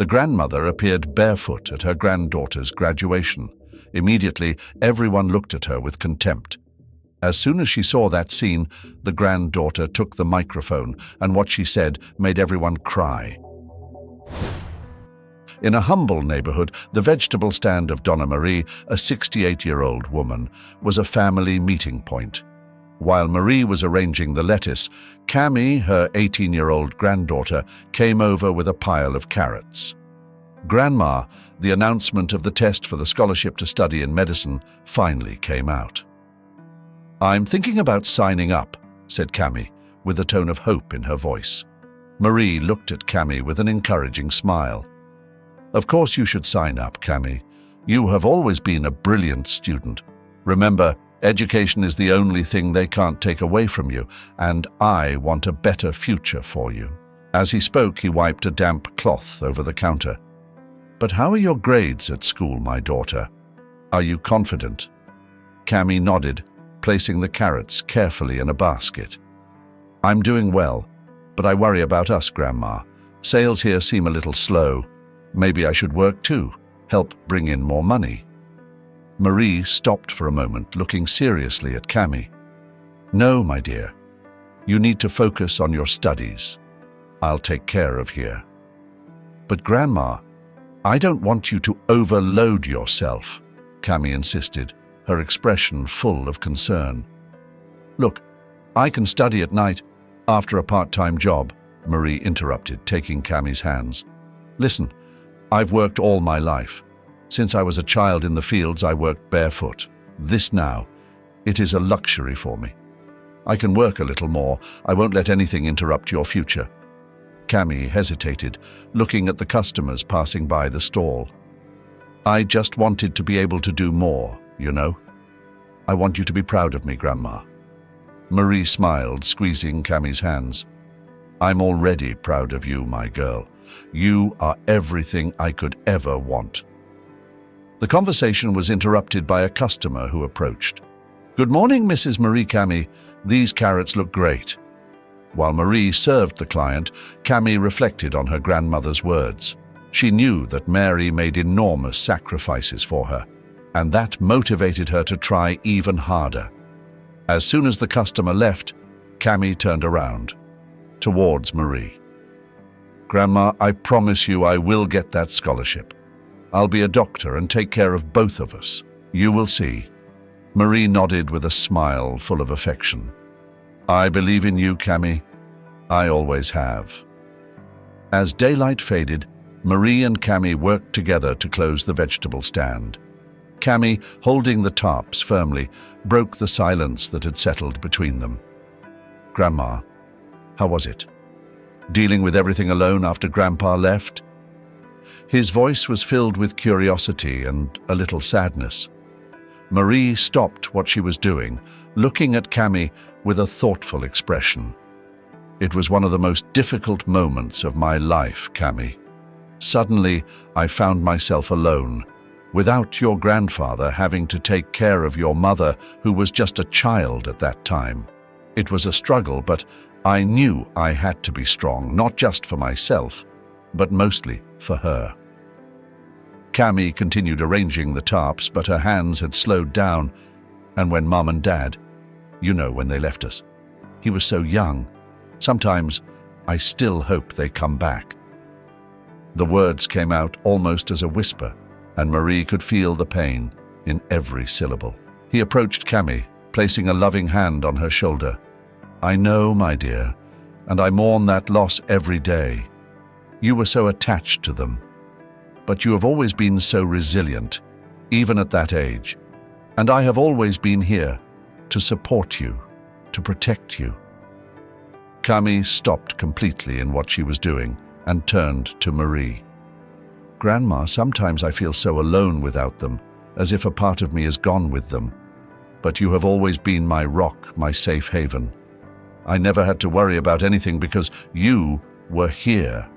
The grandmother appeared barefoot at her granddaughter's graduation. Immediately, everyone looked at her with contempt. As soon as she saw that scene, the granddaughter took the microphone, and what she said made everyone cry. In a humble neighborhood, the vegetable stand of Donna Marie, a 68-year-old woman, was a family meeting point. While Marie was arranging the lettuce, Camy, her 18-year-old granddaughter, came over with a pile of carrots. "Grandma, the announcement of the test for the scholarship to study in medicine finally came out." "I'm thinking about signing up," said Camy, with a tone of hope in her voice. Marie looked at Camy with an encouraging smile. "Of course you should sign up, Camy. You have always been a brilliant student. Remember, education is the only thing they can't take away from you, and I want a better future for you." As he spoke, he wiped a damp cloth over the counter. "But how are your grades at school, my daughter? Are you confident?" Camy nodded, placing the carrots carefully in a basket. "I'm doing well, but I worry about us, Grandma. Sales here seem a little slow. Maybe I should work too, help bring in more money." Marie stopped for a moment, looking seriously at Camy. "No, my dear. You need to focus on your studies. I'll take care of here." "But Grandma, I don't want you to overload yourself," Camy insisted, her expression full of concern. "Look, I can study at night after a part-time job," Marie interrupted, taking Camy's hands. "Listen, I've worked all my life. Since I was a child in the fields, I worked barefoot. This now, it is a luxury for me. I can work a little more. I won't let anything interrupt your future." Camy hesitated, looking at the customers passing by the stall. "I just wanted to be able to do more, you know. I want you to be proud of me, Grandma." Marie smiled, squeezing Camy's hands. "I'm already proud of you, my girl. You are everything I could ever want." The conversation was interrupted by a customer who approached. "Good morning, Mrs. Marie Camy. These carrots look great." While Marie served the client, Camy reflected on her grandmother's words. She knew that Mary made enormous sacrifices for her, and that motivated her to try even harder. As soon as the customer left, Camy turned around, towards Marie. "Grandma, I promise you I will get that scholarship. I'll be a doctor and take care of both of us. You will see." Marie nodded with a smile full of affection. "I believe in you, Camy. I always have." As daylight faded, Marie and Camy worked together to close the vegetable stand. Camy, holding the tarps firmly, broke the silence that had settled between them. "Grandma, how was it? Dealing with everything alone after Grandpa left?" His voice was filled with curiosity and a little sadness. Marie stopped what she was doing, looking at Camy with a thoughtful expression. "It was one of the most difficult moments of my life, Camy. Suddenly, I found myself alone, without your grandfather, having to take care of your mother, who was just a child at that time. It was a struggle, but I knew I had to be strong, not just for myself, but mostly for her." Camy continued arranging the tarps, but her hands had slowed down. "And when Mom and Dad, you know, when they left us, he was so young. Sometimes I still hope they come back." The words came out almost as a whisper, and Marie could feel the pain in every syllable. He approached Camy, placing a loving hand on her shoulder. "I know, my dear, and I mourn that loss every day. You were so attached to them. But you have always been so resilient, even at that age. And I have always been here to support you, to protect you." Camy stopped completely in what she was doing and turned to Marie. "Grandma, sometimes I feel so alone without them, as if a part of me is gone with them. But you have always been my rock, my safe haven. I never had to worry about anything because you were here."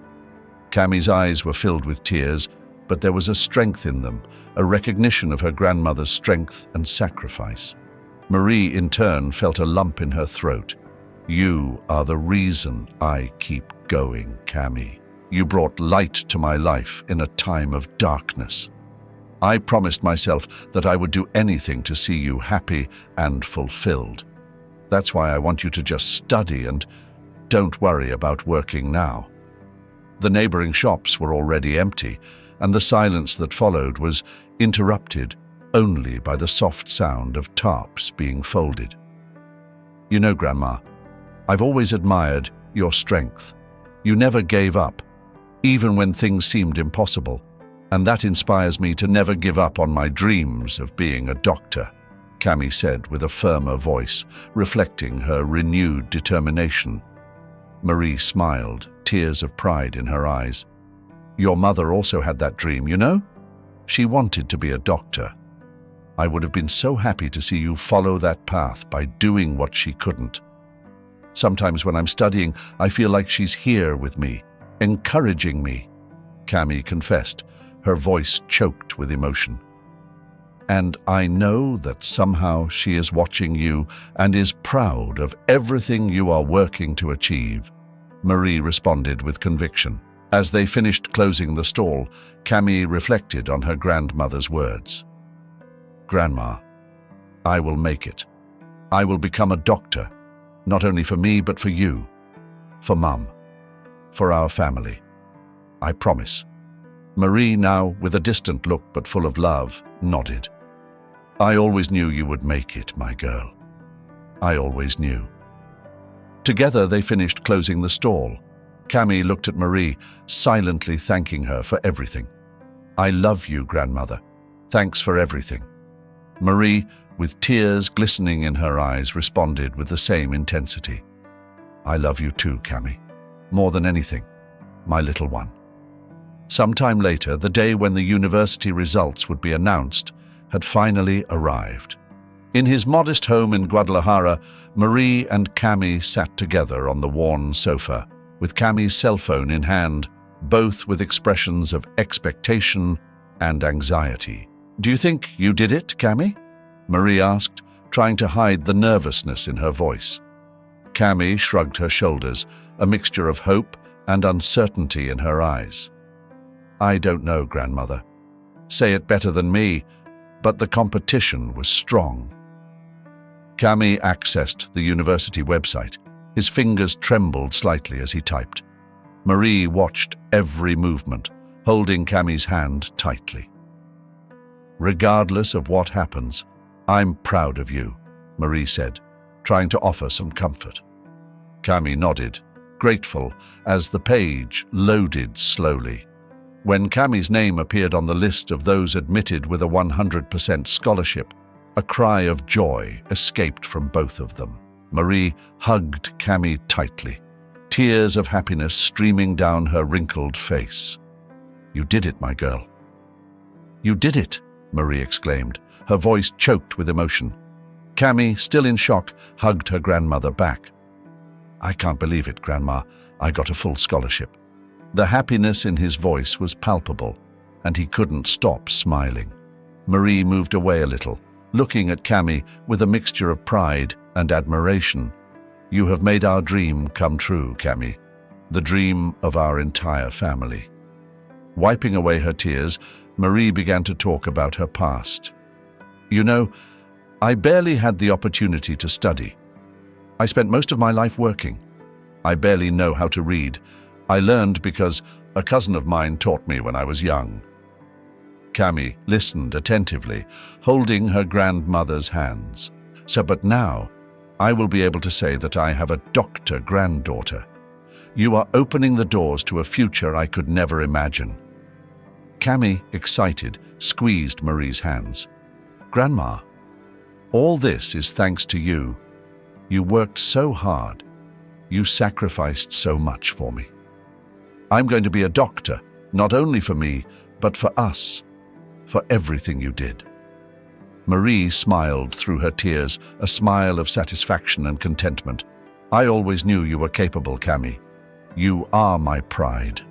Camy's eyes were filled with tears, but there was a strength in them, a recognition of her grandmother's strength and sacrifice. Marie, in turn, felt a lump in her throat. "You are the reason I keep going, Camy." You brought light to my life in a time of darkness. I promised myself that I would do anything to see you happy and fulfilled. That's why I want you to just study and don't worry about working now." The neighboring shops were already empty, and the silence that followed was interrupted only by the soft sound of tarps being folded. "You know, Grandma, I've always admired your strength. You never gave up, even when things seemed impossible, and that inspires me to never give up on my dreams of being a doctor," Camy said with a firmer voice, reflecting her renewed determination. Marie smiled, tears of pride in her eyes. "Your mother also had that dream, you know? She wanted to be a doctor. I would have been so happy to see you follow that path by doing what she couldn't. Sometimes when I'm studying, I feel like she's here with me, encouraging me," Camy confessed, her voice choked with emotion. "And I know that somehow she is watching you and is proud of everything you are working to achieve," Marie responded with conviction. As they finished closing the stall, Camy reflected on her grandmother's words. "Grandma, I will make it. I will become a doctor, not only for me but for you, for Mum, for our family. I promise." Marie, now with a distant look but full of love, nodded. "I always knew you would make it, my girl. I always knew." Together they finished closing the stall. Camy looked at Marie, silently thanking her for everything. "I love you, Grandmother. Thanks for everything." Marie, with tears glistening in her eyes, responded with the same intensity. "I love you too, Camy. More than anything, my little one." Sometime later, the day when the university results would be announced had finally arrived. In his modest home in Guadalajara, Marie and Camy sat together on the worn sofa, with Camy's cell phone in hand, both with expressions of expectation and anxiety. "Do you think you did it, Camy?" Marie asked, trying to hide the nervousness in her voice. Camy shrugged her shoulders, a mixture of hope and uncertainty in her eyes. "I don't know, Grandmother. Say it better than me, but the competition was strong." Camy accessed the university website. His fingers trembled slightly as he typed. Marie watched every movement, holding Camy's hand tightly. "Regardless of what happens, I'm proud of you," Marie said, trying to offer some comfort. Camy nodded, grateful, as the page loaded slowly. When Camy's name appeared on the list of those admitted with a 100% scholarship, a cry of joy escaped from both of them. Marie hugged Camy tightly, tears of happiness streaming down her wrinkled face. "You did it, my girl." "You did it," Marie exclaimed, her voice choked with emotion. Camy, still in shock, hugged her grandmother back. "I can't believe it, Grandma. I got a full scholarship." The happiness in his voice was palpable, and he couldn't stop smiling. Marie moved away a little, looking at Camy with a mixture of pride and admiration. "You have made our dream come true, Camy, the dream of our entire family." Wiping away her tears, Marie began to talk about her past. "You know, I barely had the opportunity to study. I spent most of my life working. I barely know how to read. I learned because a cousin of mine taught me when I was young." Camy listened attentively, holding her grandmother's hands. But now, I will be able to say that I have a doctor granddaughter. You are opening the doors to a future I could never imagine." Camy, excited, squeezed Marie's hands. "Grandma, all this is thanks to you. You worked so hard. You sacrificed so much for me. I'm going to be a doctor, not only for me, but for us, for everything you did." Marie smiled through her tears, a smile of satisfaction and contentment. "I always knew you were capable, Camy. You are my pride."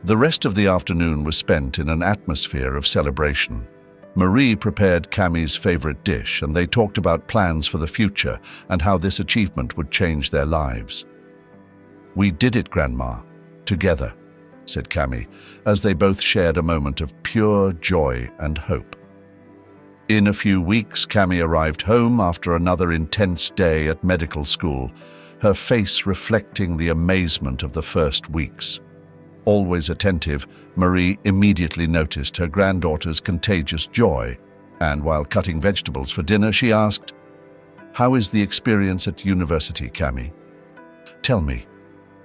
The rest of the afternoon was spent in an atmosphere of celebration. Marie prepared Camy's favorite dish, and they talked about plans for the future and how this achievement would change their lives. "We did it, Grandma. Together, said Camy, as they both shared a moment of pure joy and hope. In a few weeks, Camy arrived home after another intense day at medical school, her face reflecting the amazement of the first weeks. Always attentive, Marie immediately noticed her granddaughter's contagious joy, and while cutting vegetables for dinner, she asked, "How is the experience at university, Camy? Tell me.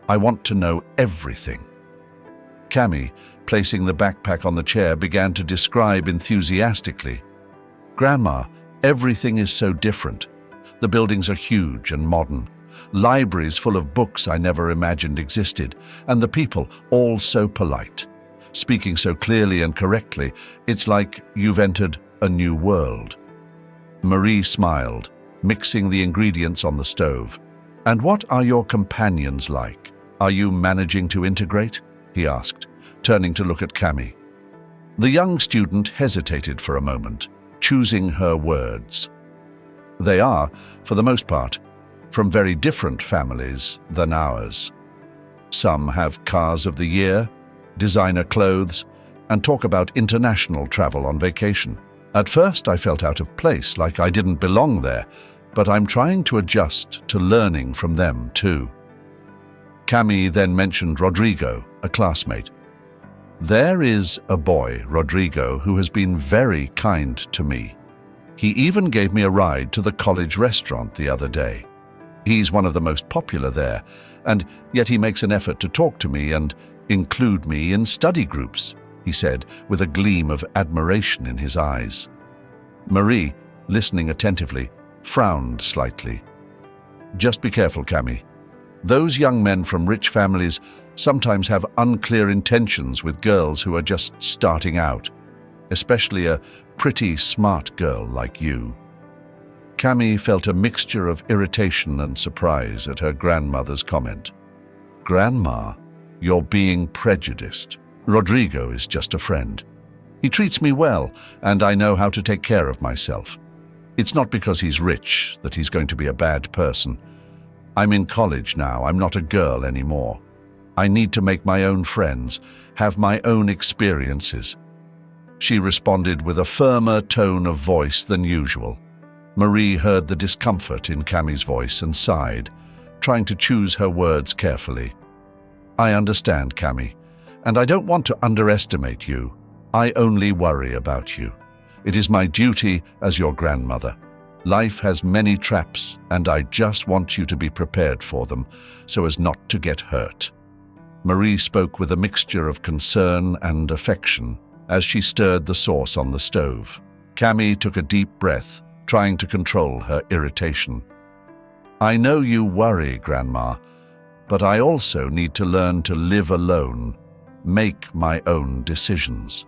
I want to know everything." Camy, placing the backpack on the chair, began to describe enthusiastically. "Grandma, everything is so different. The buildings are huge and modern. Libraries full of books I never imagined existed, and the people all so polite. Speaking so clearly and correctly, it's like you've entered a new world." Marie smiled, mixing the ingredients on the stove. "And what are your companions like? Are you managing to integrate?" he asked, turning to look at Camy. The young student hesitated for a moment, choosing her words. "They are, for the most part, from very different families than ours. Some have cars of the year, designer clothes, and talk about international travel on vacation. At first I felt out of place, like I didn't belong there, but I'm trying to adjust to learning from them too." Camy then mentioned Rodrigo, a classmate. "There is a boy, Rodrigo, who has been very kind to me. He even gave me a ride to the college restaurant the other day. He's one of the most popular there, and yet he makes an effort to talk to me and include me in study groups," he said, with a gleam of admiration in his eyes. Marie, listening attentively, frowned slightly. "Just be careful, Camy. Those young men from rich families sometimes have unclear intentions with girls who are just starting out, especially a pretty smart girl like you." Camy felt a mixture of irritation and surprise at her grandmother's comment. "Grandma, you're being prejudiced. Rodrigo is just a friend. He treats me well, and I know how to take care of myself. It's not because he's rich that he's going to be a bad person. I'm in college now, I'm not a girl anymore. I need to make my own friends, have my own experiences." She responded with a firmer tone of voice than usual. Marie heard the discomfort in Camy's voice and sighed, trying to choose her words carefully. "I understand, Camy, and I don't want to underestimate you. I only worry about you. It is my duty as your grandmother. Life has many traps, and I just want you to be prepared for them so as not to get hurt." Marie spoke with a mixture of concern and affection as she stirred the sauce on the stove. Camy took a deep breath, trying to control her irritation. "I know you worry, Grandma, but I also need to learn to live alone, make my own decisions.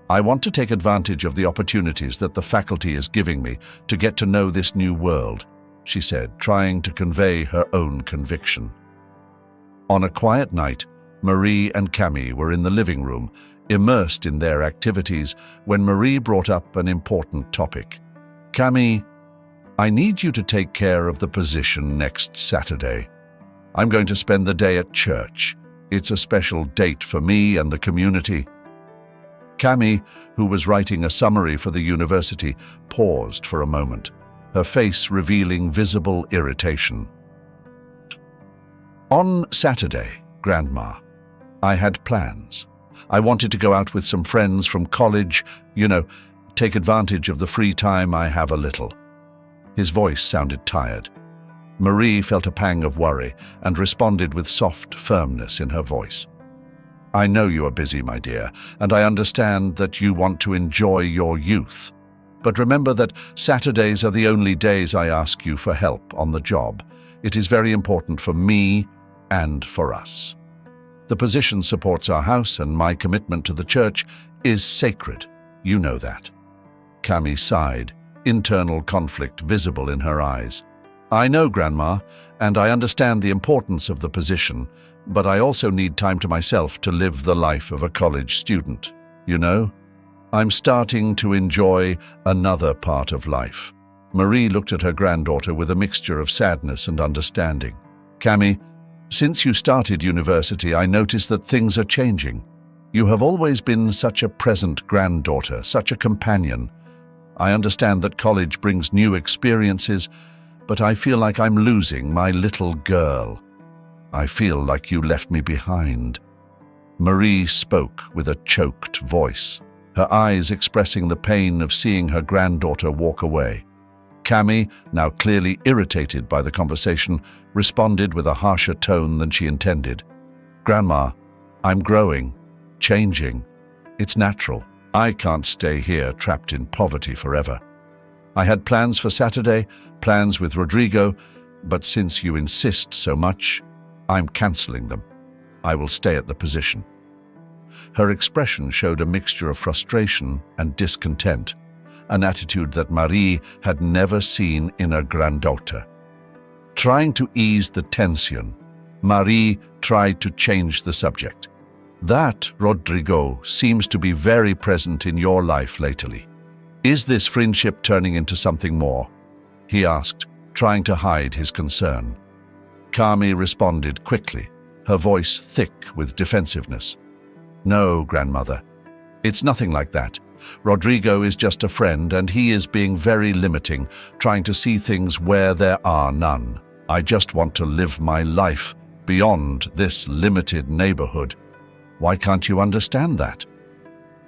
I want to take advantage of the opportunities that the faculty is giving me to get to know this new world," she said, trying to convey her own conviction. On a quiet night, Marie and Camy were in the living room, immersed in their activities, when Marie brought up an important topic. "Camy, I need you to take care of the position next Saturday. I'm going to spend the day at church. It's a special date for me and the community." Camy, who was writing a summary for the university, paused for a moment, her face revealing visible irritation. "On Saturday, Grandma, I had plans. I wanted to go out with some friends from college, take advantage of the free time I have a little." His voice sounded tired. Marie felt a pang of worry and responded with soft firmness in her voice. "I know you are busy, my dear, and I understand that you want to enjoy your youth. But remember that Saturdays are the only days I ask you for help on the job. It is very important for me and for us. The position supports our house, and my commitment to the church is sacred. You know that." Camy sighed, internal conflict visible in her eyes. "I know, Grandma, and I understand the importance of the position, but I also need time to myself to live the life of a college student. I'm starting to enjoy another part of life." Marie looked at her granddaughter with a mixture of sadness and understanding. "Camy, Since you started university, I notice that things are changing. You have always been such a present granddaughter, such a companion. I understand that college brings new experiences, but I feel like I'm losing my little girl. I feel like you left me behind." Marie spoke with a choked voice, her eyes expressing the pain of seeing her granddaughter walk away. Camy, now clearly irritated by the conversation, responded with a harsher tone than she intended. "Grandma, I'm growing, changing. It's natural. I can't stay here trapped in poverty forever. I had plans for Saturday, plans with Rodrigo, but since you insist so much, I'm canceling them. I will stay at the position." Her expression showed a mixture of frustration and discontent, an attitude that Marie had never seen in her granddaughter. Trying to ease the tension, Marie tried to change the subject. "That Rodrigo seems to be very present in your life lately. Is this friendship turning into something more?" he asked, trying to hide his concern. Camy responded quickly, her voice thick with defensiveness. "No, grandmother. It's nothing like that. Rodrigo is just a friend, and he is being very limiting, trying to see things where there are none. I just want to live my life beyond this limited neighborhood. Why can't you understand that?"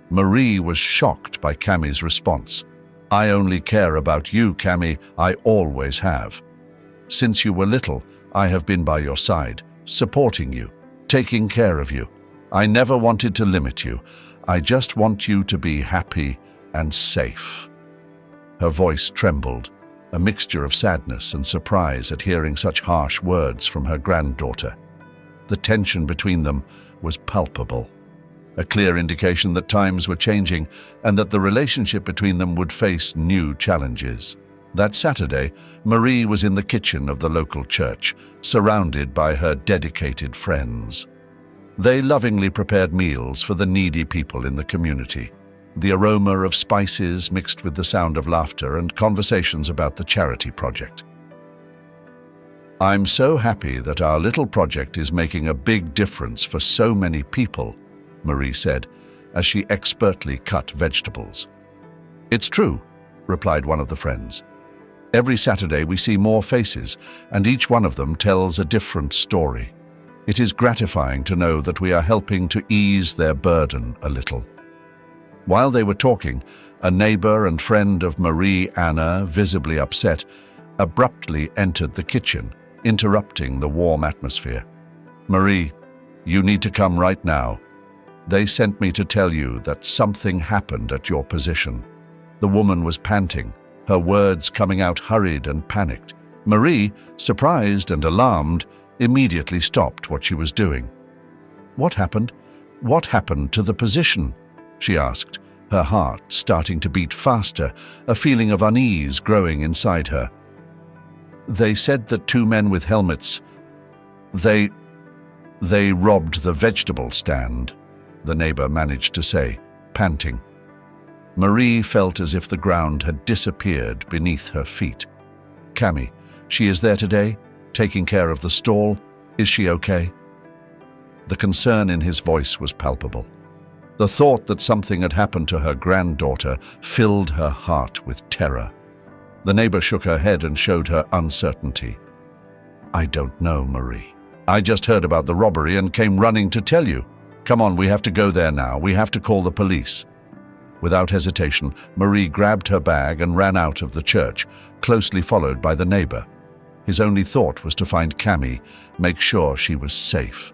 Marie was shocked by Camy's response. "I only care about you, Camy. I always have. Since you were little, I have been by your side, supporting you, taking care of you. I never wanted to limit you. I just want you to be happy and safe." Her voice trembled, a mixture of sadness and surprise at hearing such harsh words from her granddaughter. The tension between them was palpable, a clear indication that times were changing and that the relationship between them would face new challenges. That Saturday, Marie was in the kitchen of the local church, surrounded by her dedicated friends. They lovingly prepared meals for the needy people in the community. The aroma of spices mixed with the sound of laughter and conversations about the charity project. "I'm so happy that our little project is making a big difference for so many people," Marie said, as she expertly cut vegetables. "It's true," replied one of the friends. "Every Saturday we see more faces, and each one of them tells a different story. It is gratifying to know that we are helping to ease their burden a little." While they were talking, a neighbor and friend of Marie, Anna, visibly upset, abruptly entered the kitchen, interrupting the warm atmosphere. "Marie, you need to come right now. They sent me to tell you that something happened at your position." The woman was panting, her words coming out hurried and panicked. Marie, surprised and alarmed, immediately stopped what she was doing. "What happened? What happened to the position?" she asked, her heart starting to beat faster, a feeling of unease growing inside her. "They said that two men with helmets, they robbed the vegetable stand," the neighbor managed to say, panting. Marie felt as if the ground had disappeared beneath her feet. "Camy, she is there today, taking care of the stall. Is she okay?" The concern in his voice was palpable. The thought that something had happened to her granddaughter filled her heart with terror. The neighbor shook her head and showed her uncertainty. "I don't know, Marie. I just heard about the robbery and came running to tell you. Come on, we have to go there now. We have to call the police." Without hesitation, Marie grabbed her bag and ran out of the church, closely followed by the neighbor. His only thought was to find Camy, make sure she was safe.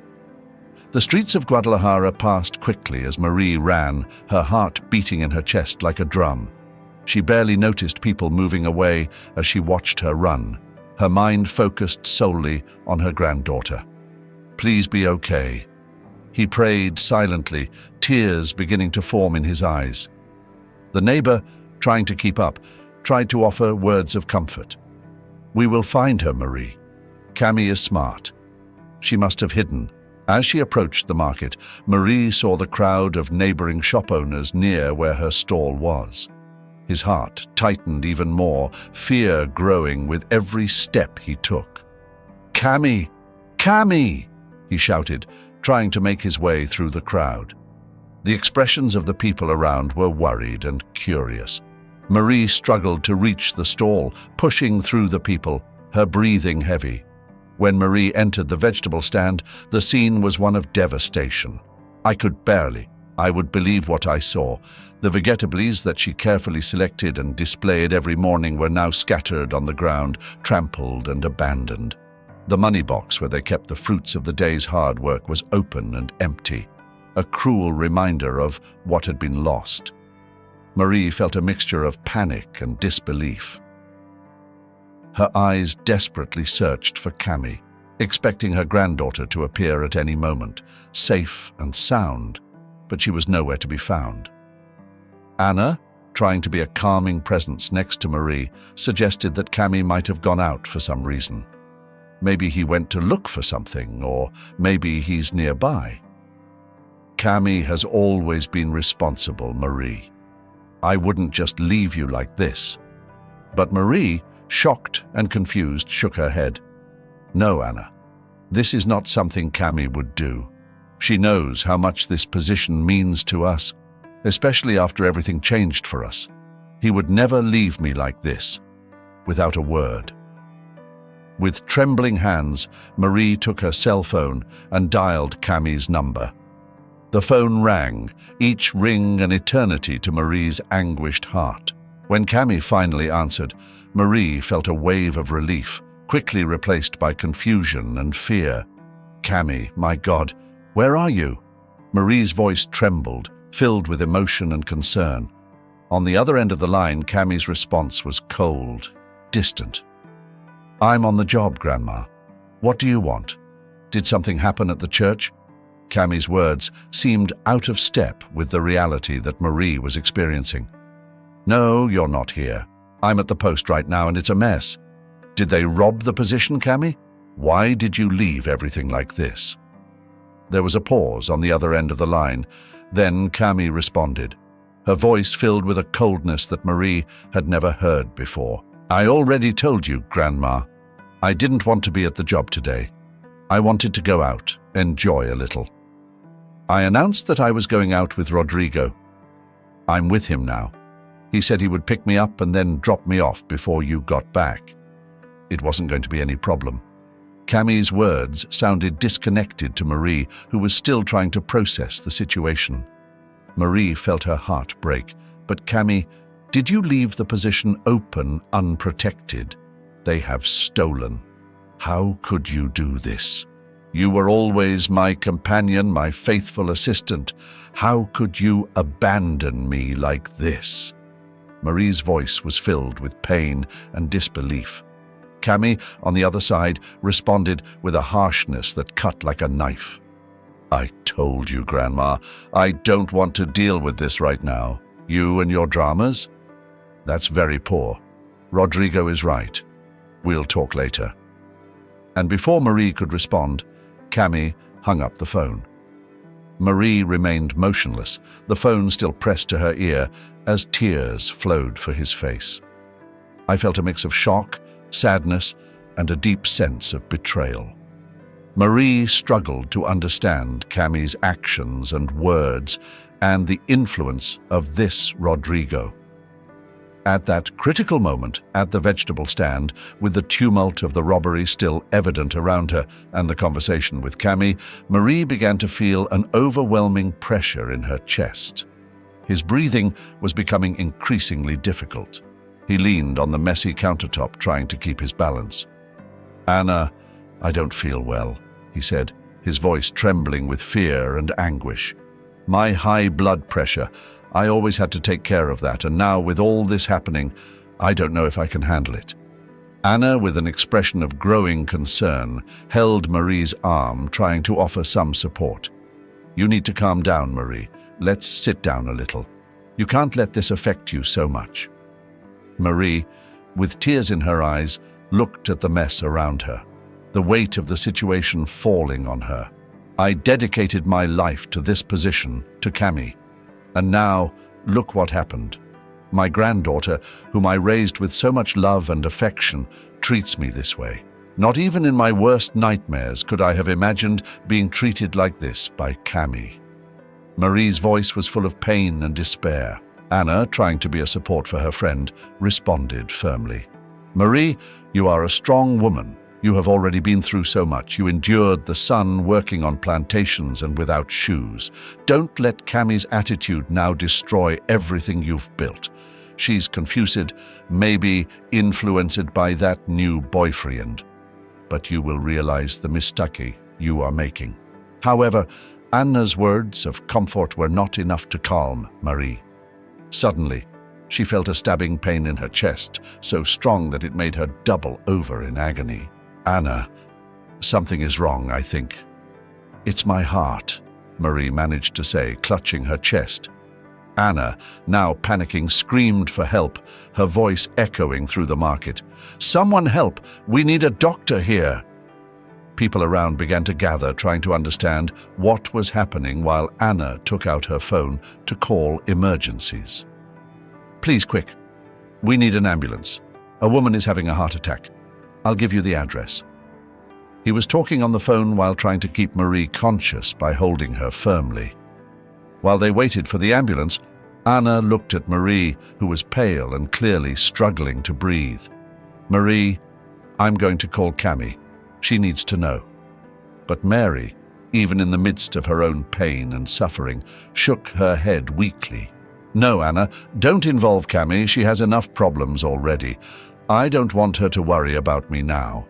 The streets of Guadalajara passed quickly as Marie ran, her heart beating in her chest like a drum. She barely noticed people moving away as she watched her run, her mind focused solely on her granddaughter. "Please be okay." He prayed silently, tears beginning to form in his eyes. The neighbor, trying to keep up, tried to offer words of comfort. "We will find her, Marie. Camy is smart. She must have hidden." As she approached the market, Marie saw the crowd of neighboring shop owners near where her stall was. His heart tightened even more, fear growing with every step he took. "Camy! "Camy!" he shouted, trying to make his way through the crowd. The expressions of the people around were worried and curious. Marie struggled to reach the stall, pushing through the people, her breathing heavy. When Marie entered the vegetable stand, the scene was one of devastation. I would believe what I saw. The vegetables that she carefully selected and displayed every morning were now scattered on the ground, trampled and abandoned. The money box where they kept the fruits of the day's hard work was open and empty, a cruel reminder of what had been lost. Marie felt a mixture of panic and disbelief. Her eyes desperately searched for Camy, expecting her granddaughter to appear at any moment, safe and sound, but she was nowhere to be found. Anna, trying to be a calming presence next to Marie, suggested that Camy might have gone out for some reason. Maybe he went to look for something, or maybe he's nearby. "Camy has always been responsible, Marie. I wouldn't just leave you like this." But Marie, shocked and confused, shook her head. "No, Anna. This is not something Camy would do. She knows how much this position means to us, especially after everything changed for us. He would never leave me like this, without a word." With trembling hands, Marie took her cell phone and dialed Camy's number. The phone rang, each ring an eternity to Marie's anguished heart. When Camy finally answered, Marie felt a wave of relief, quickly replaced by confusion and fear. "Camy, my God, where are you?" Marie's voice trembled, filled with emotion and concern. On the other end of the line, Camy's response was cold, distant. "I'm on the job, Grandma. What do you want? Did something happen at the church?" Camy's words seemed out of step with the reality that Marie was experiencing. "No, you're not here. I'm at the post right now and it's a mess. Did they rob the position, Camy? Why did you leave everything like this?" There was a pause on the other end of the line. Then Camy responded, her voice filled with a coldness that Marie had never heard before. "I already told you, Grandma. I didn't want to be at the job today. I wanted to go out, enjoy a little. I announced that I was going out with Rodrigo. I'm with him now. He said he would pick me up and then drop me off before you got back. It wasn't going to be any problem." Camy's words sounded disconnected to Marie, who was still trying to process the situation. Marie felt her heart break. "But Camy, did you leave the position open, unprotected? They have stolen. How could you do this? You were always my companion, my faithful assistant. How could you abandon me like this?" Marie's voice was filled with pain and disbelief. Camy, on the other side, responded with a harshness that cut like a knife. "I told you, Grandma, I don't want to deal with this right now. You and your dramas? That's very poor. Rodrigo is right. We'll talk later." And before Marie could respond, Camy hung up the phone. Marie remained motionless, the phone still pressed to her ear, as tears flowed for his face. I felt a mix of shock, sadness, and a deep sense of betrayal. Marie struggled to understand Camy's actions and words and the influence of this Rodrigo. At that critical moment at the vegetable stand, with the tumult of the robbery still evident around her and the conversation with Camy, Marie began to feel an overwhelming pressure in her chest. His breathing was becoming increasingly difficult. He leaned on the messy countertop, trying to keep his balance. "Anna, I don't feel well," he said, his voice trembling with fear and anguish. "My high blood pressure, I always had to take care of that, and now with all this happening, I don't know if I can handle it." Anna, with an expression of growing concern, held Marie's arm, trying to offer some support. "You need to calm down, Marie. Let's sit down a little. You can't let this affect you so much." Marie, with tears in her eyes, looked at the mess around her, the weight of the situation falling on her. "I dedicated my life to this position, to Camy. And now, look what happened. My granddaughter, whom I raised with so much love and affection, treats me this way. Not even in my worst nightmares could I have imagined being treated like this by Camy. Marie's voice was full of pain and despair. Anna, trying to be a support for her friend, responded firmly. Marie, you are a strong woman. You have already been through so much. You endured the sun, working on plantations and without shoes. Don't let Camy's attitude now destroy everything you've built. She's confused, maybe influenced by that new boyfriend. But you will realize the mistake you are making. However, Anna's words of comfort were not enough to calm Marie. Suddenly, she felt a stabbing pain in her chest, so strong that it made her double over in agony. Anna, something is wrong, I think. It's my heart, Marie managed to say, clutching her chest. Anna, now panicking, screamed for help, her voice echoing through the market. Someone help! We need a doctor here! People around began to gather, trying to understand what was happening while Anna took out her phone to call emergencies. Please, quick. We need an ambulance. A woman is having a heart attack. I'll give you the address. He was talking on the phone while trying to keep Marie conscious by holding her firmly. While they waited for the ambulance, Anna looked at Marie, who was pale and clearly struggling to breathe. Marie, I'm going to call Camy. She needs to know. But Mary, even in the midst of her own pain and suffering, shook her head weakly. No, Anna, don't involve Camy. She has enough problems already. I don't want her to worry about me now.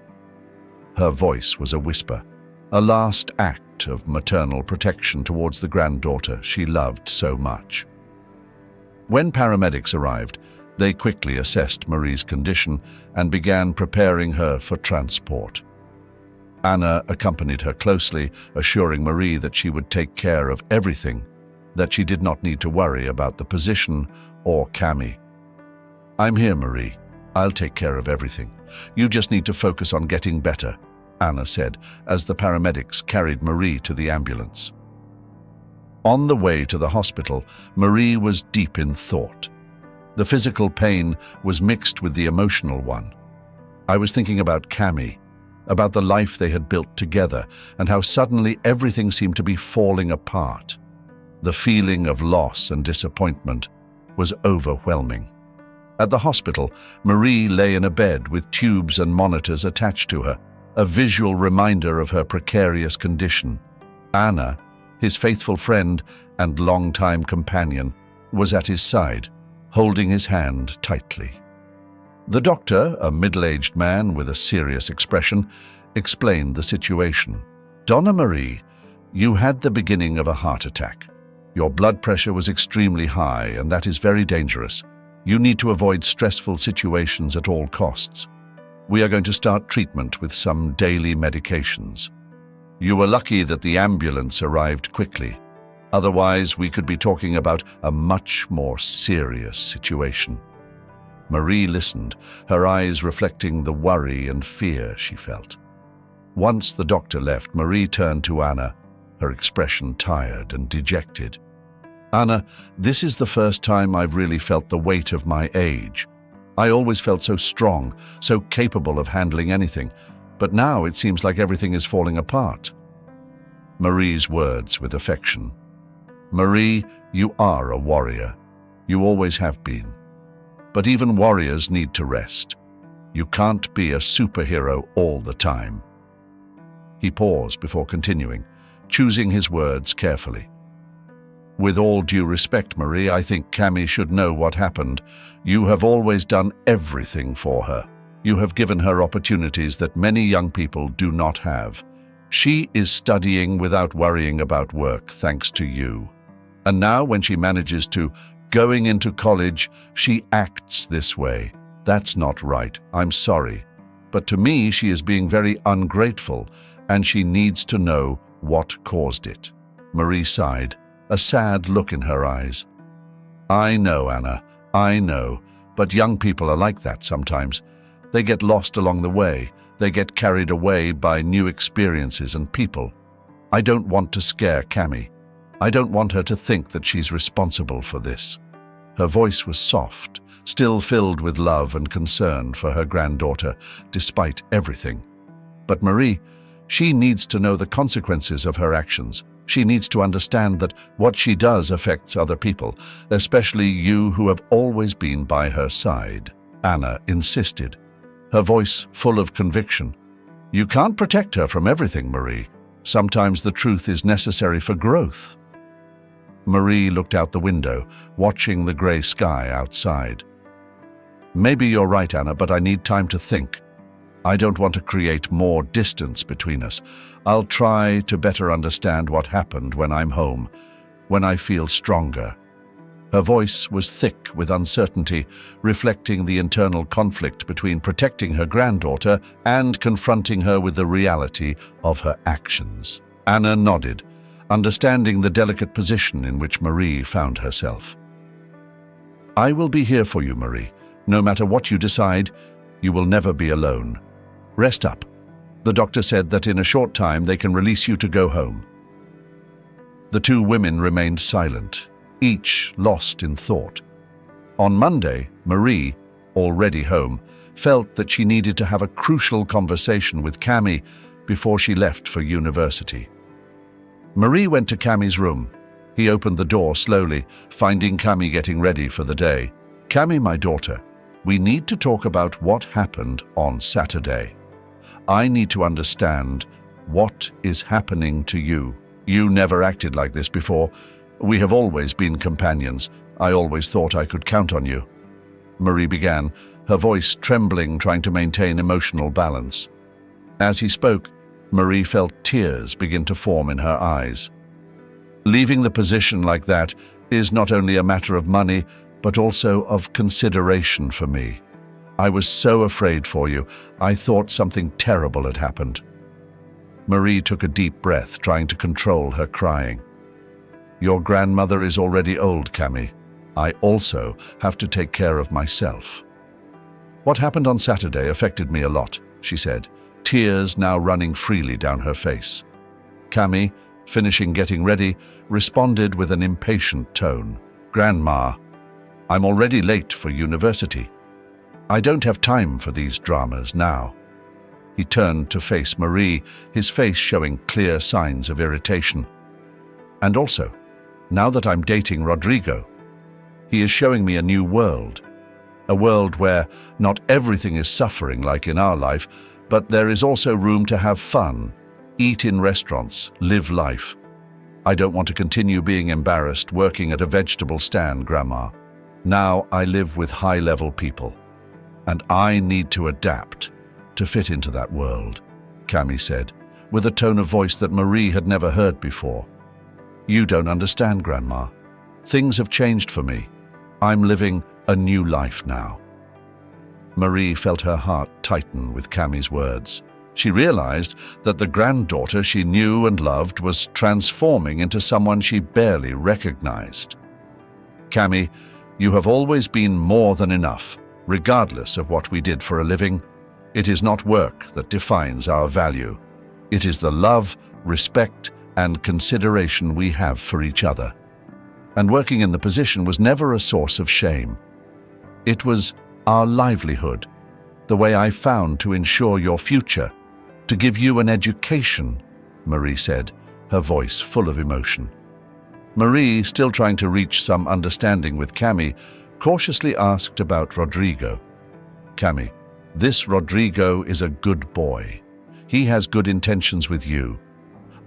Her voice was a whisper, a last act of maternal protection towards the granddaughter she loved so much. When paramedics arrived, they quickly assessed Marie's condition and began preparing her for transport. Anna accompanied her closely, assuring Marie that she would take care of everything, that she did not need to worry about the position or Camy. I'm here, Marie. I'll take care of everything. You just need to focus on getting better, Anna said as the paramedics carried Marie to the ambulance. On the way to the hospital, Marie was deep in thought. The physical pain was mixed with the emotional one. I was thinking about Camy, about the life they had built together, and how suddenly everything seemed to be falling apart. The feeling of loss and disappointment was overwhelming. At the hospital, Marie lay in a bed with tubes and monitors attached to her, a visual reminder of her precarious condition. Anna, his faithful friend and longtime companion, was at his side, holding his hand tightly. The doctor, a middle-aged man with a serious expression, explained the situation. Donna Marie, you had the beginning of a heart attack. Your blood pressure was extremely high, and that is very dangerous. You need to avoid stressful situations at all costs. We are going to start treatment with some daily medications. You were lucky that the ambulance arrived quickly. Otherwise, we could be talking about a much more serious situation. Marie listened, her eyes reflecting the worry and fear she felt. Once the doctor left, Marie turned to Anna, her expression tired and dejected. Anna, this is the first time I've really felt the weight of my age. I always felt so strong, so capable of handling anything, but now it seems like everything is falling apart. Marie's words with affection. Marie, you are a warrior. You always have been. But even warriors need to rest. You can't be a superhero all the time. He paused before continuing, choosing his words carefully. With all due respect, Marie, I think Camy should know what happened. You have always done everything for her. You have given her opportunities that many young people do not have. She is studying without worrying about work, thanks to you. And now when she manages to going into college, she acts this way. That's not right. I'm sorry. But to me, she is being very ungrateful, and she needs to know what caused it. Marie sighed, a sad look in her eyes. I know, Anna, I know, but young people are like that sometimes. They get lost along the way. They get carried away by new experiences and people. I don't want to scare Camy. I don't want her to think that she's responsible for this. Her voice was soft, still filled with love and concern for her granddaughter, despite everything. But Marie, she needs to know the consequences of her actions. She needs to understand that what she does affects other people, especially you who have always been by her side. Anna insisted, her voice full of conviction. You can't protect her from everything, Marie. Sometimes the truth is necessary for growth. Marie looked out the window, watching the grey sky outside. Maybe you're right, Anna, but I need time to think. I don't want to create more distance between us. I'll try to better understand what happened when I'm home, when I feel stronger. Her voice was thick with uncertainty, reflecting the internal conflict between protecting her granddaughter and confronting her with the reality of her actions. Anna nodded, understanding the delicate position in which Marie found herself. I will be here for you, Marie. No matter what you decide, you will never be alone. Rest up. The doctor said that in a short time they can release you to go home. The two women remained silent, each lost in thought. On Monday, Marie, already home, felt that she needed to have a crucial conversation with Camy before she left for university. Marie went to Camy's room. He opened the door slowly, finding Camy getting ready for the day. Camy, my daughter, we need to talk about what happened on Saturday. I need to understand what is happening to you. You never acted like this before. We have always been companions. I always thought I could count on you. Marie began, her voice trembling, trying to maintain emotional balance. As he spoke, Marie felt tears begin to form in her eyes. Leaving the position like that is not only a matter of money, but also of consideration for me. I was so afraid for you. I thought something terrible had happened. Marie took a deep breath, trying to control her crying. Your grandmother is already old, Camy. I also have to take care of myself. What happened on Saturday affected me a lot, she said, tears now running freely down her face. Camy, finishing getting ready, responded with an impatient tone. Grandma, I'm already late for university. I don't have time for these dramas now. He turned to face Marie, his face showing clear signs of irritation. And also, now that I'm dating Rodrigo, he is showing me a new world. A world where not everything is suffering like in our life, but there is also room to have fun, eat in restaurants, live life. I don't want to continue being embarrassed working at a vegetable stand, Grandma. Now I live with high-level people, and I need to adapt to fit into that world, Camy said, with a tone of voice that Marie had never heard before. You don't understand, Grandma. Things have changed for me. I'm living a new life now. Marie felt her heart tighten with Camy's words. She realized that the granddaughter she knew and loved was transforming into someone she barely recognized. Camy, you have always been more than enough, regardless of what we did for a living. It is not work that defines our value. It is the love, respect, and consideration we have for each other. And working in the position was never a source of shame. It was our livelihood, the way I found to ensure your future, to give you an education, Marie said, her voice full of emotion. Marie, still trying to reach some understanding with Camy, cautiously asked about Rodrigo. Camy, this Rodrigo is a good boy. He has good intentions with you.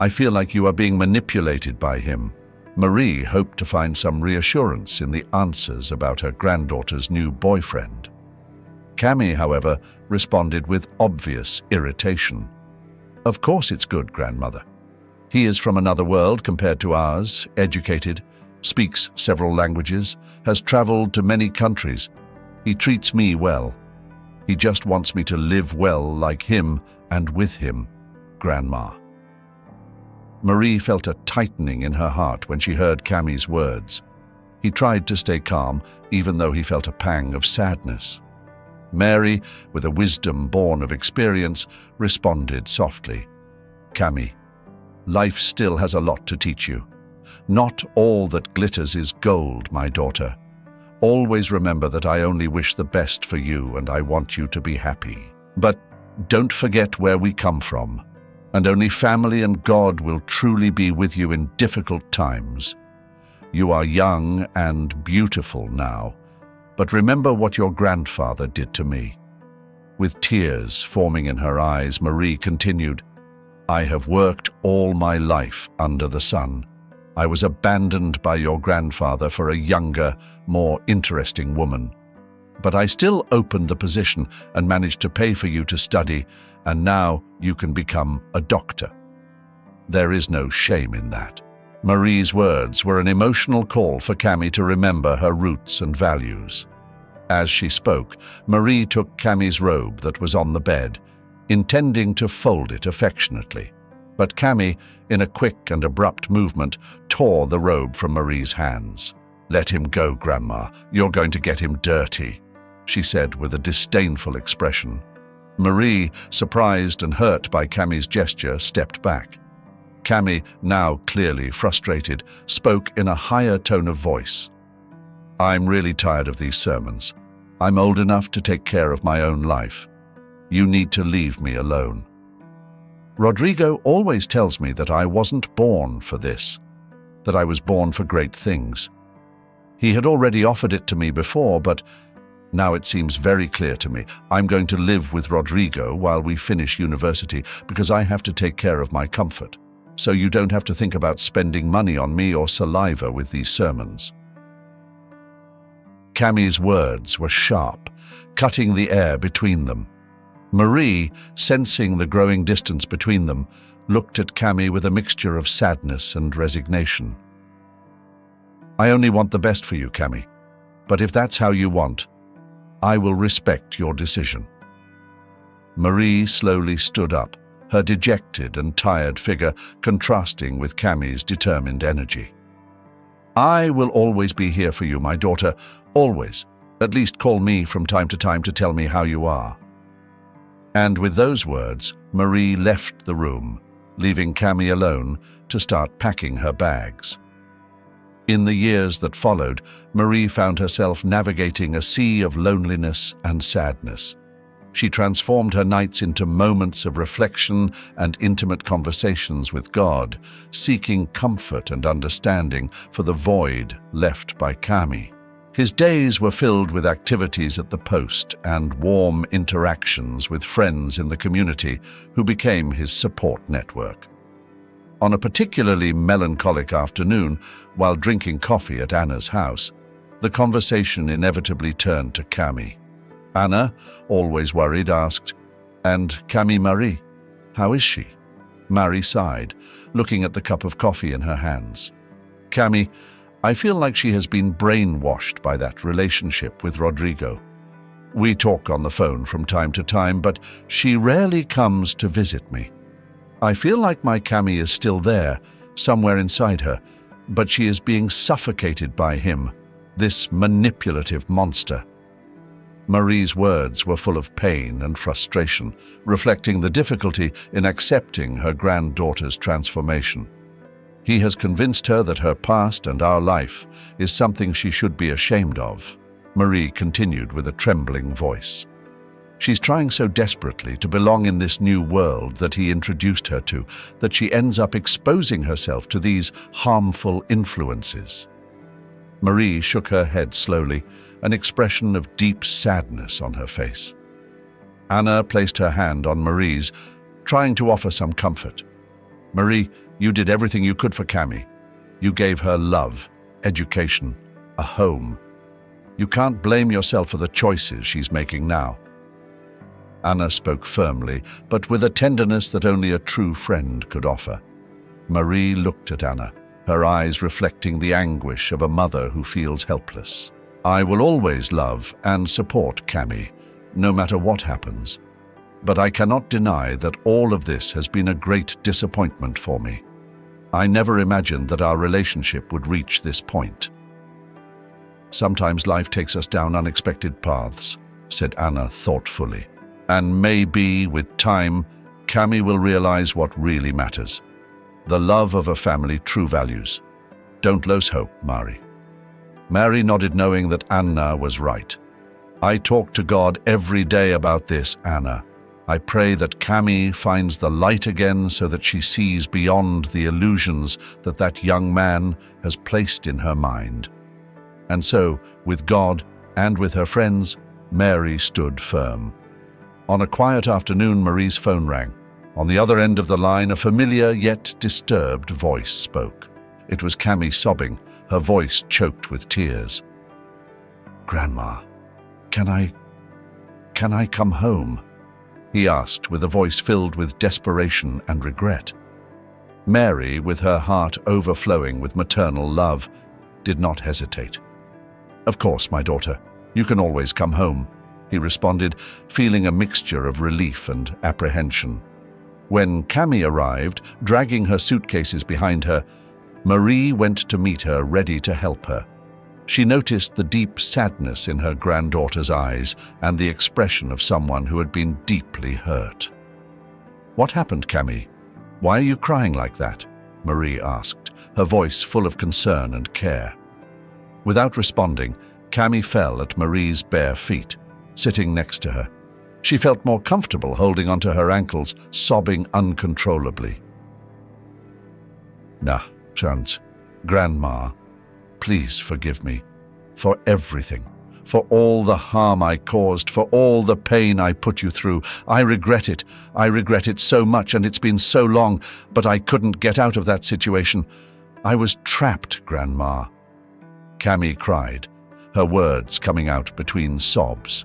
I feel like you are being manipulated by him. Marie hoped to find some reassurance in the answers about her granddaughter's new boyfriend. Camy, however, responded with obvious irritation. Of course it's good, grandmother. He is from another world compared to ours, educated, speaks several languages, has traveled to many countries. He treats me well. He just wants me to live well like him and with him, Grandma. Marie felt a tightening in her heart when she heard Camy's words. He tried to stay calm, even though he felt a pang of sadness. Mary, with a wisdom born of experience, responded softly. Camy, life still has a lot to teach you. Not all that glitters is gold, my daughter. Always remember that I only wish the best for you and I want you to be happy. But don't forget where we come from, and only family and God will truly be with you in difficult times. You are young and beautiful now, but remember what your grandfather did to me." With tears forming in her eyes, Marie continued, "I have worked all my life under the sun. I was abandoned by your grandfather for a younger, more interesting woman. But I still opened the position and managed to pay for you to study, and now you can become a doctor. There is no shame in that." Marie's words were an emotional call for Camy to remember her roots and values. As she spoke, Marie took Camy's robe that was on the bed, intending to fold it affectionately. But Camy, in a quick and abrupt movement, tore the robe from Marie's hands. "Let him go, Grandma. You're going to get him dirty," she said with a disdainful expression. Marie, surprised and hurt by Camy's gesture, stepped back. Camy, now clearly frustrated, spoke in a higher tone of voice. "I'm really tired of these sermons. I'm old enough to take care of my own life. You need to leave me alone. Rodrigo always tells me that I wasn't born for this, that I was born for great things. He had already offered it to me before, but now it seems very clear to me. I'm going to live with Rodrigo while we finish university because I have to take care of my comfort. So you don't have to think about spending money on me or saliva with these sermons." Camy's words were sharp, cutting the air between them. Marie, sensing the growing distance between them, looked at Camy with a mixture of sadness and resignation. "I only want the best for you, Camy, but if that's how you want, I will respect your decision." Marie slowly stood up, her dejected and tired figure contrasting with Camy's determined energy. "I will always be here for you, my daughter, always. At least call me from time to time to tell me how you are." And with those words, Marie left the room, leaving Camy alone to start packing her bags. In the years that followed, Marie found herself navigating a sea of loneliness and sadness. She transformed her nights into moments of reflection and intimate conversations with God, seeking comfort and understanding for the void left by Camy. His days were filled with activities at the post and warm interactions with friends in the community who became his support network. On a particularly melancholic afternoon, while drinking coffee at Anna's house, the conversation inevitably turned to Camy. Anna, always worried, asked, "And Camy Marie, how is she?" Marie sighed, looking at the cup of coffee in her hands. "Camy, I feel like she has been brainwashed by that relationship with Rodrigo. We talk on the phone from time to time, but she rarely comes to visit me. I feel like my Camy is still there, somewhere inside her, but she is being suffocated by him, this manipulative monster." Marie's words were full of pain and frustration, reflecting the difficulty in accepting her granddaughter's transformation. "He has convinced her that her past and our life is something she should be ashamed of," Marie continued with a trembling voice. "She's trying so desperately to belong in this new world that he introduced her to, that she ends up exposing herself to these harmful influences." Marie shook her head slowly, an expression of deep sadness on her face. Anna placed her hand on Marie's, trying to offer some comfort. "Marie, you did everything you could for Camy. You gave her love, education, a home. You can't blame yourself for the choices she's making now." Anna spoke firmly, but with a tenderness that only a true friend could offer. Marie looked at Anna, her eyes reflecting the anguish of a mother who feels helpless. "I will always love and support Camy, no matter what happens. But I cannot deny that all of this has been a great disappointment for me. I never imagined that our relationship would reach this point." "Sometimes life takes us down unexpected paths," said Anna thoughtfully. "And maybe, with time, Camy will realize what really matters. The love of a family, true values. Don't lose hope, Marie." Marie nodded, knowing that Anna was right. "I talk to God every day about this, Anna. I pray that Camy finds the light again so that she sees beyond the illusions that that young man has placed in her mind. And so, with God and with her friends, Mary stood firm. On a quiet afternoon, Marie's phone rang. On the other end of the line, a familiar yet disturbed voice spoke. It was Camy sobbing, her voice choked with tears. "Grandma, can I come home?" he asked with a voice filled with desperation and regret. Mary, with her heart overflowing with maternal love, did not hesitate. "Of course, my daughter, you can always come home," he responded, feeling a mixture of relief and apprehension. When Camy arrived, dragging her suitcases behind her, Marie went to meet her, ready to help her. She noticed the deep sadness in her granddaughter's eyes and the expression of someone who had been deeply hurt. "What happened, Camy? Why are you crying like that?" Marie asked, her voice full of concern and care. Without responding, Camy fell at Marie's bare feet, sitting next to her. She felt more comfortable holding onto her ankles, sobbing uncontrollably. "Nah, chance, Grandma, please forgive me for everything, for all the harm I caused, for all the pain I put you through. I regret it. I regret it so much, and it's been so long, but I couldn't get out of that situation. I was trapped, Grandma." Camy cried, her words coming out between sobs.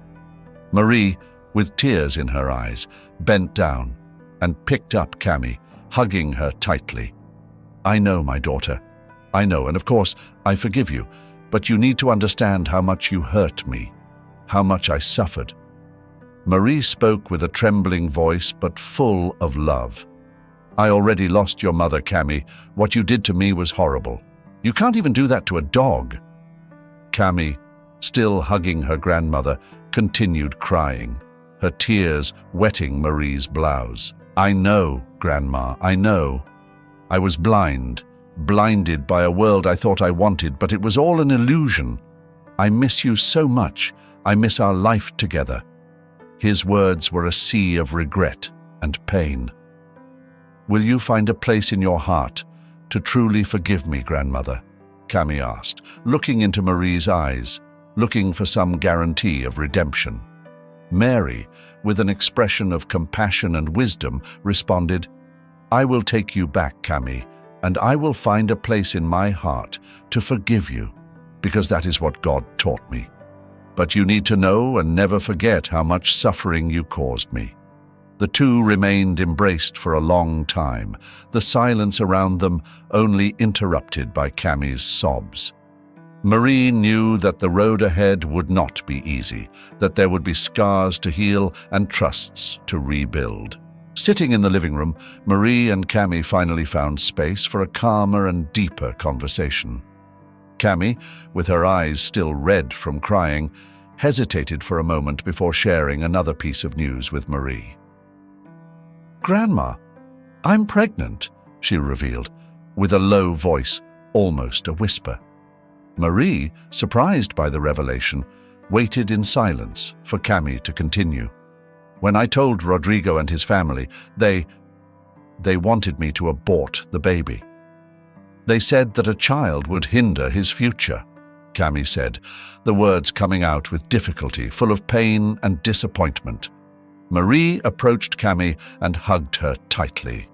Marie, with tears in her eyes, bent down and picked up Camy, hugging her tightly. "I know, my daughter. I know, and of course, I forgive you, but you need to understand how much you hurt me, how much I suffered." Marie spoke with a trembling voice, but full of love. "I already lost your mother, Camy. What you did to me was horrible. You can't even do that to a dog." Camy, still hugging her grandmother, continued crying, her tears wetting Marie's blouse. "I know, Grandma, I know. I was blinded by a world I thought I wanted, but it was all an illusion. I miss you so much. I miss our life together." His words were a sea of regret and pain. "Will you find a place in your heart to truly forgive me, Grandmother?" Camy asked, looking into Marie's eyes, looking for some guarantee of redemption. Mary, with an expression of compassion and wisdom, responded, "I will take you back, Camy, and I will find a place in my heart to forgive you, because that is what God taught me. But you need to know and never forget how much suffering you caused me." The two remained embraced for a long time, the silence around them only interrupted by Camy's sobs. Marie knew that the road ahead would not be easy, that there would be scars to heal and trusts to rebuild. Sitting in the living room, Marie and Camy finally found space for a calmer and deeper conversation. Camy, with her eyes still red from crying, hesitated for a moment before sharing another piece of news with Marie. "Grandma, I'm pregnant," she revealed, with a low voice, almost a whisper. Marie, surprised by the revelation, waited in silence for Camy to continue. "When I told Rodrigo and his family, they wanted me to abort the baby. They said that a child would hinder his future," Camy said, the words coming out with difficulty, full of pain and disappointment. Marie approached Camy and hugged her tightly.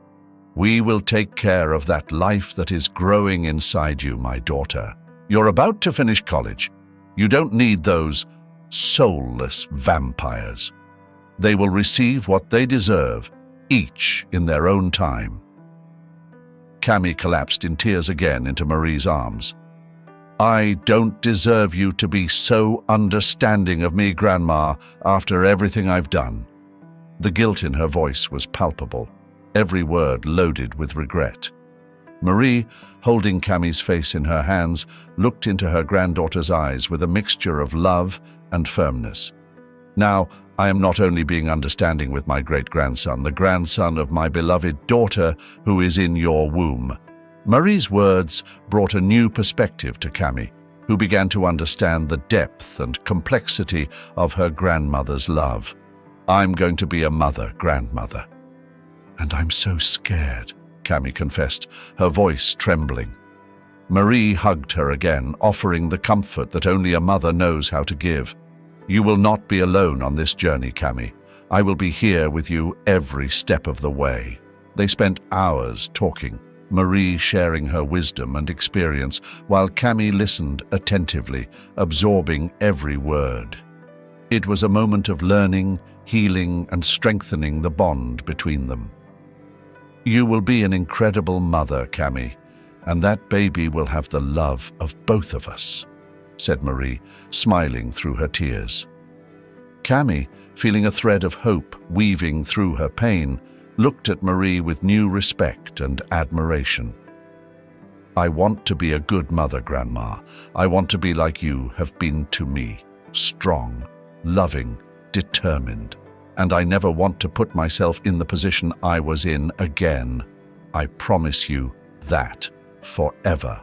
"We will take care of that life that is growing inside you, my daughter. You're about to finish college. You don't need those soulless vampires. They will receive what they deserve, each in their own time." Camy collapsed in tears again into Marie's arms. "I don't deserve you to be so understanding of me, Grandma, after everything I've done." The guilt in her voice was palpable, every word loaded with regret. Marie, holding Camy's face in her hands, looked into her granddaughter's eyes with a mixture of love and firmness. "Now, I am not only being understanding with my great-grandson, the grandson of my beloved daughter who is in your womb." Marie's words brought a new perspective to Camy, who began to understand the depth and complexity of her grandmother's love. I'm going to be a mother, grandmother. And I'm so scared, Camy confessed, her voice trembling. Marie hugged her again, offering the comfort that only a mother knows how to give. You will not be alone on this journey, Camy. I will be here with you every step of the way. They spent hours talking, Marie sharing her wisdom and experience, while Camy listened attentively, absorbing every word. It was a moment of learning, healing, and strengthening the bond between them. You will be an incredible mother, Camy, and that baby will have the love of both of us, said Marie, smiling through her tears. Camy, feeling a thread of hope weaving through her pain, looked at Marie with new respect and admiration. I want to be a good mother, Grandma. I want to be like you have been to me, strong, loving, determined. And I never want to put myself in the position I was in again. I promise you that forever.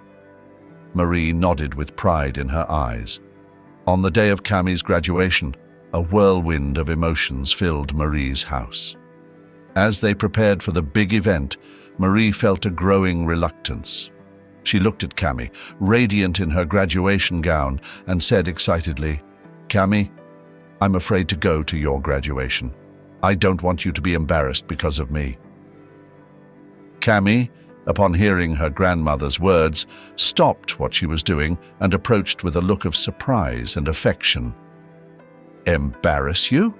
Marie nodded with pride in her eyes. On the day of Camy's graduation, a whirlwind of emotions filled Marie's house. As they prepared for the big event, Marie felt a growing reluctance. She looked at Camy, radiant in her graduation gown, and said excitedly, "Camy, I'm afraid to go to your graduation. I don't want you to be embarrassed because of me." Camy, upon hearing her grandmother's words, stopped what she was doing and approached with a look of surprise and affection. "Embarrass you?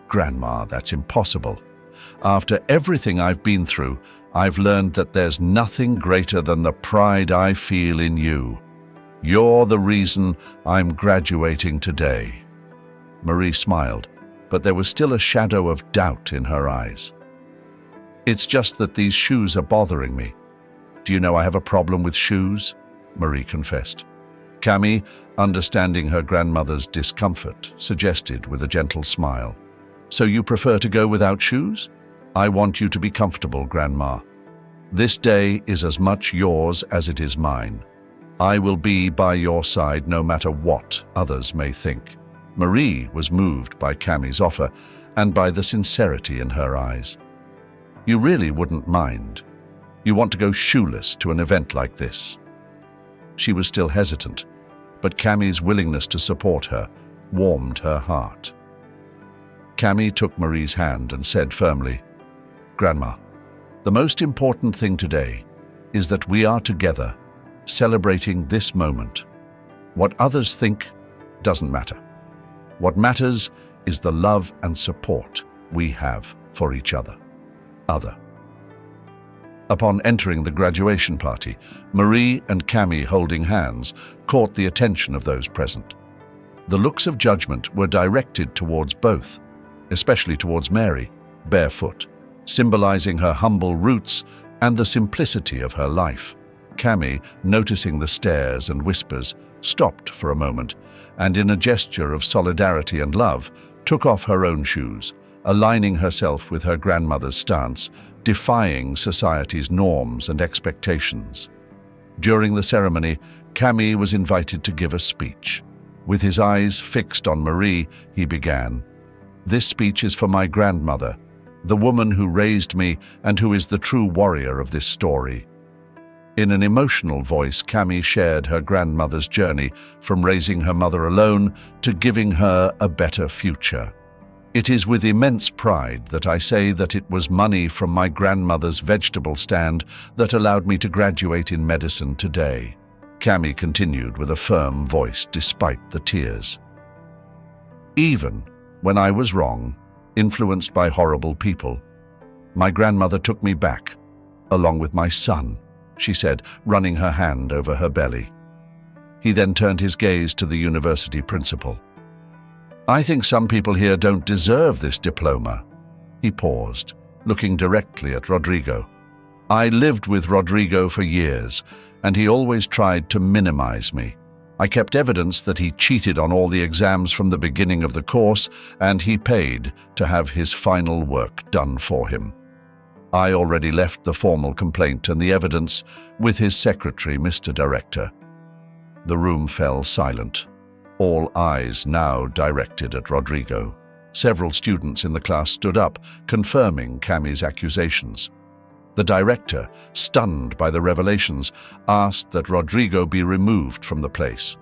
Grandma, that's impossible. After everything I've been through, I've learned that there's nothing greater than the pride I feel in you. You're the reason I'm graduating today." Marie smiled, but there was still a shadow of doubt in her eyes. "It's just that these shoes are bothering me. Do you know I have a problem with shoes?" Marie confessed. Camy, understanding her grandmother's discomfort, suggested with a gentle smile, "So you prefer to go without shoes? I want you to be comfortable, Grandma. This day is as much yours as it is mine. I will be by your side no matter what others may think." Marie was moved by Camy's offer and by the sincerity in her eyes. "You really wouldn't mind? You want to go shoeless to an event like this?" She was still hesitant, but Camy's willingness to support her warmed her heart. Camy took Marie's hand and said firmly, "Grandma, the most important thing today is that we are together, celebrating this moment. What others think doesn't matter. What matters is the love and support we have for each other." Upon entering the graduation party, Marie and Camy, holding hands, caught the attention of those present. The looks of judgment were directed towards both, especially towards Mary, barefoot, symbolizing her humble roots and the simplicity of her life. Camy, noticing the stares and whispers, stopped for a moment, and in a gesture of solidarity and love, took off her own shoes, aligning herself with her grandmother's stance, defying society's norms and expectations. During the ceremony, Camy was invited to give a speech. With his eyes fixed on Marie, he began, "This speech is for my grandmother, the woman who raised me and who is the true warrior of this story." In an emotional voice, Camy shared her grandmother's journey from raising her mother alone to giving her a better future. "It is with immense pride that I say that it was money from my grandmother's vegetable stand that allowed me to graduate in medicine today," Camy continued with a firm voice despite the tears. "Even when I was wrong, influenced by horrible people, my grandmother took me back, along with my son," she said, running her hand over her belly. He then turned his gaze to the university principal. "I think some people here don't deserve this diploma." He paused, looking directly at Rodrigo. "I lived with Rodrigo for years, and he always tried to minimize me. I kept evidence that he cheated on all the exams from the beginning of the course, and he paid to have his final work done for him. I already left the formal complaint and the evidence with his secretary, Mr. Director." The room fell silent, all eyes now directed at Rodrigo. Several students in the class stood up, confirming Camy's accusations. The director, stunned by the revelations, asked that Rodrigo be removed from the place.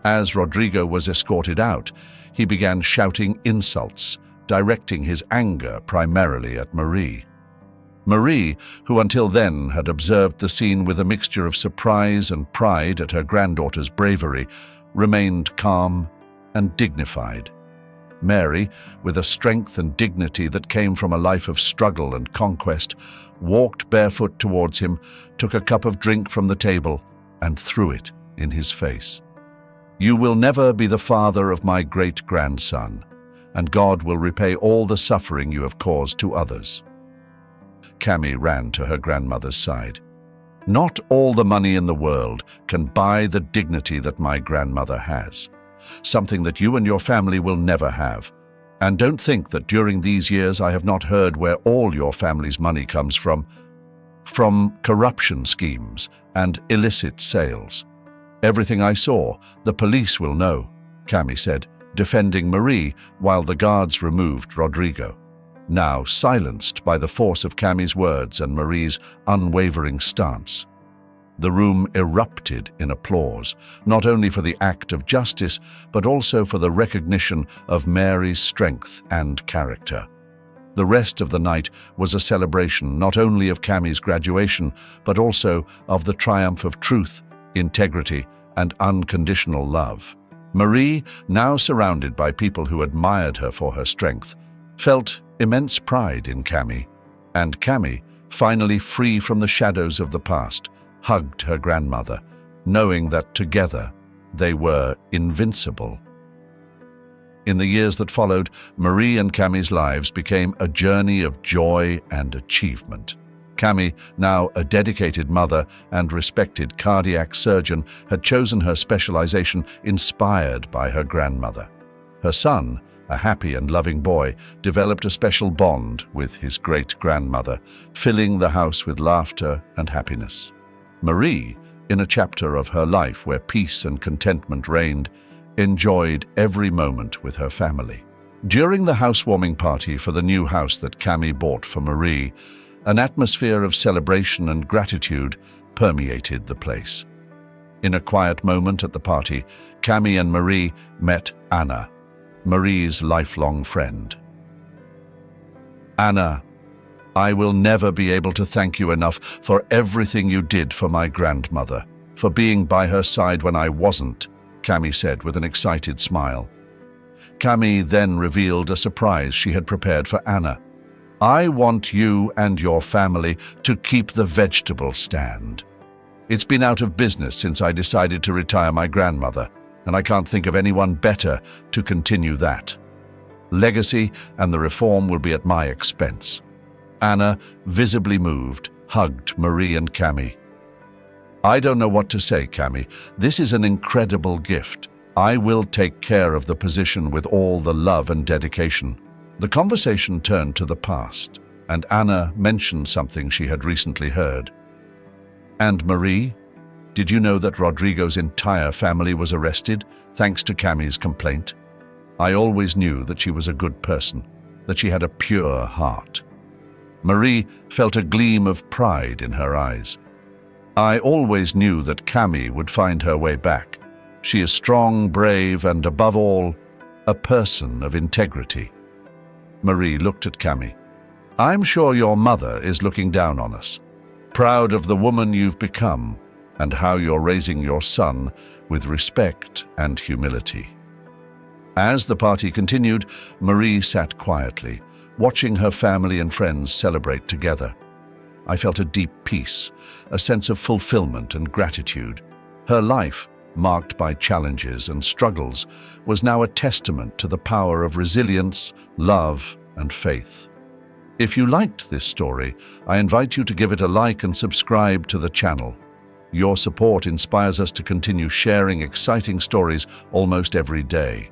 As Rodrigo was escorted out, he began shouting insults, directing his anger primarily at Marie. Marie, who until then had observed the scene with a mixture of surprise and pride at her granddaughter's bravery, remained calm and dignified. Mary, with a strength and dignity that came from a life of struggle and conquest, walked barefoot towards him, took a cup of drink from the table, and threw it in his face. "You will never be the father of my great-grandson, and God will repay all the suffering you have caused to others." Camy ran to her grandmother's side. "Not all the money in the world can buy the dignity that my grandmother has, something that you and your family will never have. And don't think that during these years I have not heard where all your family's money comes from corruption schemes and illicit sales. Everything I saw, the police will know," Camy said, defending Marie while the guards removed Rodrigo. Now silenced by the force of Camy's words and Marie's unwavering stance. The room erupted in applause, not only for the act of justice, but also for the recognition of Mary's strength and character. The rest of the night was a celebration not only of Camy's graduation, but also of the triumph of truth, integrity, and unconditional love. Marie, now surrounded by people who admired her for her strength, felt immense pride in Camy, and Camy, finally free from the shadows of the past, hugged her grandmother, knowing that together they were invincible. In the years that followed, Marie and Camy's lives became a journey of joy and achievement. Camy, now a dedicated mother and respected cardiac surgeon, had chosen her specialization inspired by her grandmother. Her son, a happy and loving boy, developed a special bond with his great-grandmother, filling the house with laughter and happiness. Marie, in a chapter of her life where peace and contentment reigned, enjoyed every moment with her family. During the housewarming party for the new house that Camy bought for Marie, an atmosphere of celebration and gratitude permeated the place. In a quiet moment at the party, Camy and Marie met Anna, Marie's lifelong friend. "Anna, I will never be able to thank you enough for everything you did for my grandmother, for being by her side when I wasn't," Camy said with an excited smile. Camy then revealed a surprise she had prepared for Anna. "I want you and your family to keep the vegetable stand. It's been out of business since I decided to retire my grandmother, and I can't think of anyone better to continue that. Legacy and the reform will be at my expense." Anna, visibly moved, hugged Marie and Camy. "I don't know what to say, Camy. This is an incredible gift. I will take care of the position with all the love and dedication." The conversation turned to the past, and Anna mentioned something she had recently heard. "And Marie, did you know that Rodrigo's entire family was arrested thanks to Camy's complaint? I always knew that she was a good person, that she had a pure heart." Marie felt a gleam of pride in her eyes. "I always knew that Camy would find her way back. She is strong, brave, and above all, a person of integrity." Marie looked at Camy. "I'm sure your mother is looking down on us, proud of the woman you've become and how you're raising your son with respect and humility." As the party continued, Marie sat quietly, watching her family and friends celebrate together. I felt a deep peace, a sense of fulfillment and gratitude. Her life, marked by challenges and struggles, was now a testament to the power of resilience, love, and faith. If you liked this story, I invite you to give it a like and subscribe to the channel. Your support inspires us to continue sharing exciting stories almost every day.